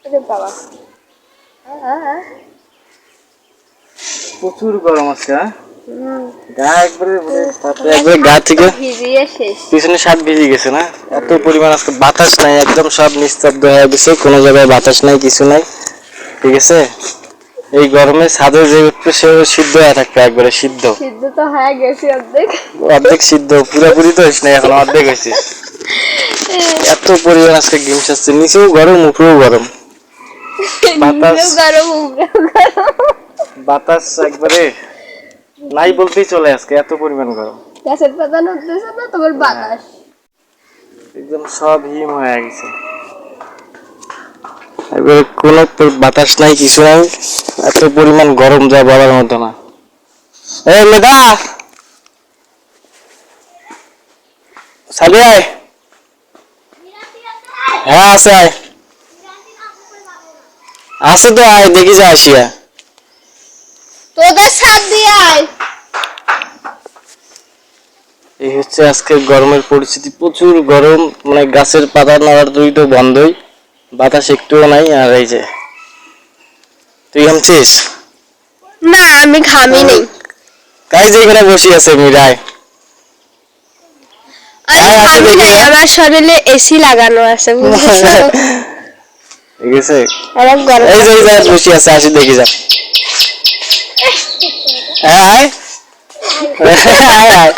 আরে বাবা প্রচুর গরম আছে। গা একবারে গা থেকে ভিজিয়ে শেষ। পিছনে সাত ভিজে গেছে না, এত পরিমাণ আজকে বাতাস নাই, একদম সব নিস্তব্ধ হয়ে গেছে, কোনো জায়গায় বাতাস নাই, কিছু নাই। ঠিক আছে, এই গরমে ছাদে যে উঠবে সে সিদ্ধ হয়ে থাকবে, একবারে সিদ্ধ। সিদ্ধ তো হয়ে গেছে অর্ধেক। অর্ধেক সিদ্ধ, পুরোপুরি তো হইস নাই, এখন অর্ধেক হয়েছিস। এত পরিমাণ আজকে গিমস আসছে, নিচেও গরম উপরেও গরম, বাতাস বাতাস একবারে নাই বলতেই চলে আজকে, এত পরিমাণ গরম। গাছের পাতা নড়তেছে না, তোমার বাতাস একদম সব হিম হয়ে গেছে, একবারে কোনো বাতাস নাই, কিছু নাই, এত পরিমাণ গরম যা বলার মতো না। এই মেধা সালি আয়। হ্যাঁ আছে, আয় আছে তো, আয় দেখি যা আসিয়া তোদের সাথ দিয়ে আয়। এই হচ্ছে আজকে গরমের পরিস্থিতি, প্রচুর গরম, মানে গাছের পাতা নাড়ার দুই তো বন্ধই, বাতাস একটুও নাই। আর এই যে তুই ঘামছিস না, আমি ঘামি নেই। তাই যে এখানে বসে আছে মিরায়, আমার শরীরে এসি লাগানো আছে, বুঝছো? ঠিক আছে, অনেক গরম। এই যে বসে আছে, আসি দেখি যা। হ্যাঁ আয় আয় আয়।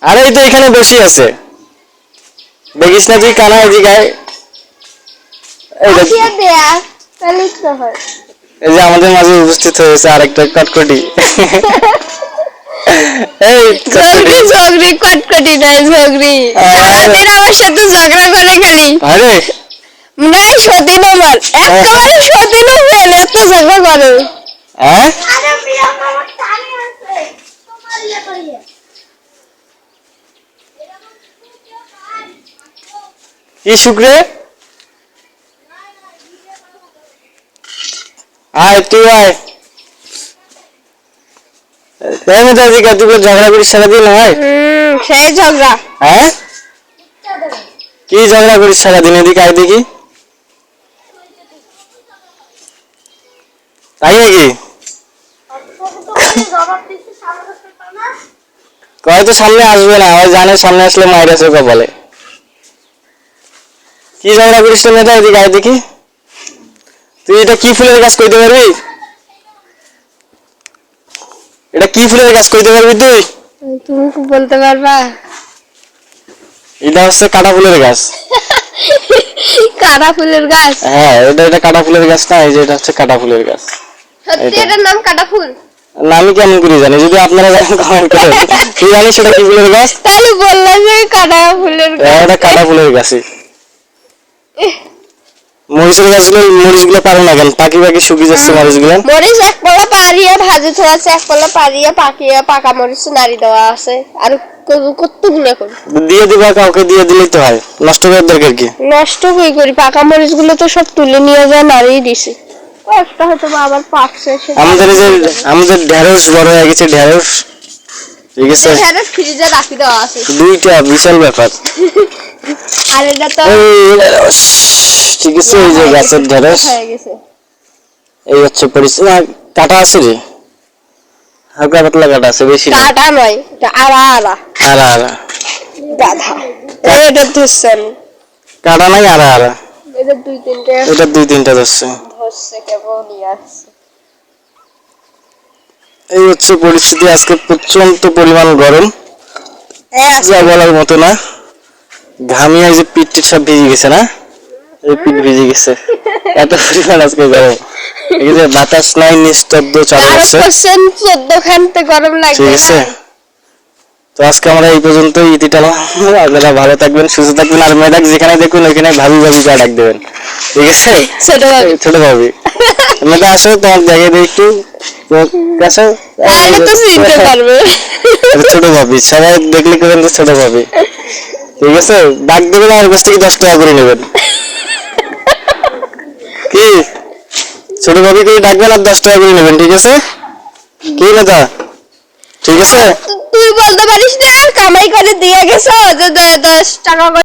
আরে এই তো এখানে বসে আছে, দেখিস না তুই কানা এই জায়গায়। এই যে আমাদের মাঝে উপস্থিত হয়েছে আরেকটা কটকটি। এই ঝগড়ি কটকটি নাই, ঝগড়ি সারাদিন আমার সাথে ঝগড়া করে খালি। আরে নাই সতীন, আমার একেবারে সতীন ফেল, এত ঝগড়া করে। হ্যাঁ কি শুক্রে আয়, তুই আয়। তুই ঝগড়া করিস সারাদিন? হয় সেই ঝগড়া। হ্যাঁ কি ঝগড়া করিস সারাদিন? এদিকে আয় দেখি। তাই নাকি? কয় তো সামনে আসবে না, ওই জানে সামনে আসলে মায়ের আছে বলে। কি ঝগড়া করিস তো মেয়েটা? এদিকে আয় দেখি। তুই এটা কি ফুলের গাছ কইতে পারবি? এটা কি ফুলের গাছ কইতে পারবি তুই? তুমি কি বলতে পারবা? এটা হচ্ছে কাটা ফুলের গাছ। কাটা ফুলের গাছ? হ্যাঁ, এটা কাটা ফুলের গাছ না, এই যে এটা হচ্ছে কাটা ফুলের গাছ। সত্যি এটার নাম কাটা ফুল? না, আমি কেমন করে জানি? যদি আপনারা জানেন কমেন্ট করেন। তুই জানিস সেটা কি ফুলের গাছ? তাহলে বললাম যে কাটা ফুলের গাছ। এটা কাটা ফুলের গাছই। মরিচের গাছগুলো, মরিচগুলো পারো না কেন? পাকি পাকি শুকিয়ে যাচ্ছে মরিচগুলো। মরিচ এক পাল্লা পারিয়ে ভাজি থোয়া আছে, এক পাল্লা পারিয়ে পাকিয়ে পাকা মরিচ নাড়ি দেওয়া আছে, আর কত গুলো করি দিয়ে দিবা, কাউকে দিয়ে দিলেই তো হয়, নষ্ট করার দরকার কি? নষ্ট কই করি? পাকা মরিচ গুলো তো সব তুলে নিয়ে যায় নাড়িয়ে দিছি, একটা হয়তো আবার পাকছে। আমাদের ঢেঁড়স বড় হয়ে গেছে, ঢেঁড়স। ঠিক আছে, ঢেঁড়স ফ্রিজে রাখি দেওয়া আছে দুইটা, বিশাল ব্যাপার। আর এটা তো ঠিক আছে, এই যে গাছের ঢেঁড়স হয়ে গেছে। এই হচ্ছে পরিস্থিতি। কাটা আছে রে, হালকা পাতলা কাটা আছে, বেশি না। কাটা নয়, এটা আড়া আড়া আড়া আড়া গাধা। এটা ধরছেন কাটা নাই, আড়া আড়া। এটা দুই তিনটে দুই তিনটা ধরছে, কেবলই আসছে। এই হচ্ছে পরিস্থিতি আজকে, প্রচন্ড পরিমাণ গরম, যা বলার মতো না। ঘামিয়ে যে পিঠ সব ভিজে গেছে না, এই পিঠ ভিজে গেছে, এত পরিমাণ আজকে গরম। এই যে বাতাস নাই, নিস্তব্ধ চারপাশে, 14 ঘন্টা গরম লাগবে। ঠিক আছে, তো আজকে আমরা এই পর্যন্তই ইতি টানা। আপনারা ভালো থাকবেন, সুস্থ থাকবেন, আর মেয়েটাকে যেখানে দেখুন ওইখানে ভাবি ভাবি করে ডাক দেবেন, ঠিক আছে? ছোট ভাবি, মেয়েটা আসো, তোমার জায়গায় দিয়ে একটু আসো, ছোট ভাবি, সবাই দেখলে করবেন তো ছোট ভাবি, ঠিক আছে? ডাক দেবেন, আমার কাছ থেকে 10 টাকা করে নেবেন। কি ছোট ভাবি করে ডাকবেন আর 10 টাকা করে নেবেন, ঠিক আছে? কি নেতা, ঠিক আছে? তুই বলতে পারিস না কামাই করে দিয়ে গেছো যে 10 টাকা